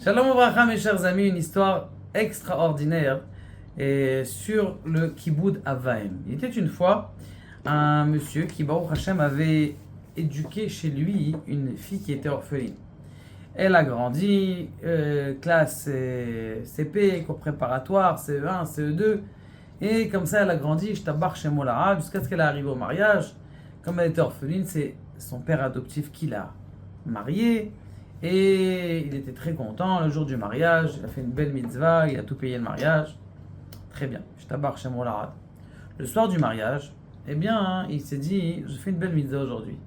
Shalom Obracha, mes chers amis, une histoire extraordinaire sur le Kiboud Avaim. Il était une fois un monsieur qui, Baruch Hashem, avait éduqué chez lui une fille qui était orpheline. Elle a grandi, classe CP, cours préparatoire, CE1, CE2, et comme ça elle a grandi, je tabarre chez Molara, jusqu'à ce qu'elle arrive au mariage. Comme elle était orpheline, c'est son père adoptif qui l'a mariée. Et il était très content le jour du mariage, il a fait une belle mitzvah, il a tout payé le mariage. Très bien, je tabarre chez Molara. Le soir du mariage, eh bien, il s'est dit, je fais une belle mitzvah aujourd'hui.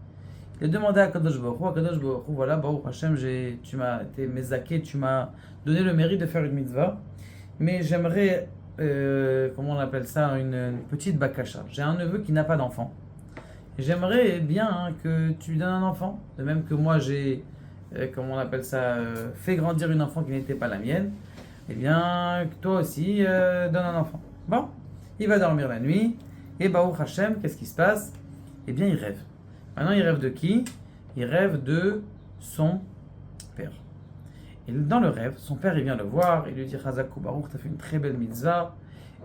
Il a demandé à Kadosh Baruch Hu, voilà, Baruch Hashem, tu m'as été mezaké, tu m'as donné le mérite de faire une mitzvah, mais j'aimerais, comment on appelle ça, une petite bakasha. J'ai un neveu qui n'a pas d'enfant. Et j'aimerais bien que tu lui donnes un enfant, de même que moi j'ai, comment on appelle ça, fait grandir une enfant qui n'était pas la mienne. Eh bien, toi aussi, donne un enfant. Bon, il va dormir la nuit, et Baruch Hashem, qu'est-ce qui se passe? Eh bien, il rêve. Maintenant, il rêve de qui? Il rêve de son père. Et dans le rêve, son père, il vient le voir, il lui dit, Chazakou Baruch, tu as fait une très belle mitzvah,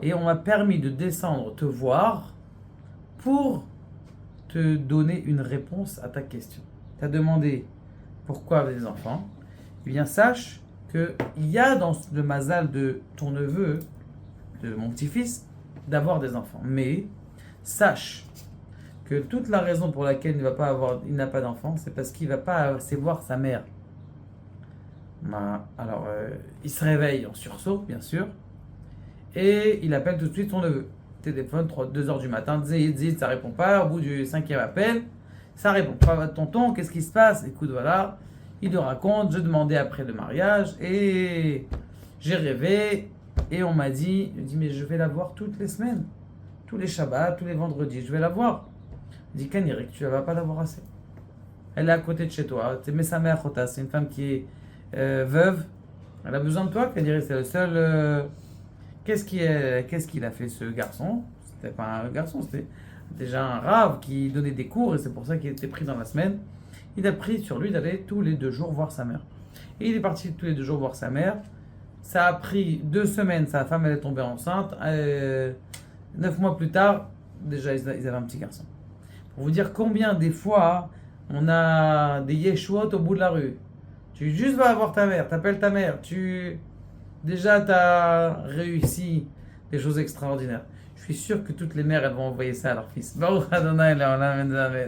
et on m'a permis de descendre te voir pour te donner une réponse à ta question. Tu as demandé pourquoi des enfants. Eh bien, sache qu'il y a dans le mazal de ton neveu, de mon petit-fils, d'avoir des enfants. Mais sache que toute la raison pour laquelle il n'a pas d'enfant, c'est parce qu'il ne va pas assez voir sa mère. Alors, il se réveille en sursaut, bien sûr, et il appelle tout de suite son neveu. Téléphone, 2h du matin, zid, ça répond pas. Au bout du 5e appel, ça répond pas. Tonton, qu'est-ce qui se passe? Écoute, voilà, il lui raconte, je demandais après le mariage, et j'ai rêvé, et on m'a dit, mais je vais la voir toutes les semaines, tous les Shabbats, tous les vendredis, je vais la voir. Il dit, Kanirik, tu ne vas pas la voir assez. Elle est à côté de chez toi, mais sa mère, c'est une femme qui est veuve, elle a besoin de toi, Kanirik, c'est le seul... Qu'est-ce qu'il a fait, ce garçon? C'était pas un garçon, c'était déjà un rave qui donnait des cours, et c'est pour ça qu'il était pris dans la semaine. Il a pris sur lui d'aller tous les 2 jours voir sa mère. Et il est parti tous les 2 jours voir sa mère. Ça a pris 2 semaines, sa femme elle est tombée enceinte. 9 mois plus tard, déjà ils avaient un petit garçon. Pour vous dire combien des fois on a des yeshuot au bout de la rue. Tu juste vas voir ta mère, t'appelles ta mère, déjà tu as réussi des choses extraordinaires. Je suis sûr que toutes les mères elles vont envoyer ça à leur fils. Baruch Adonai Le'olam, amen.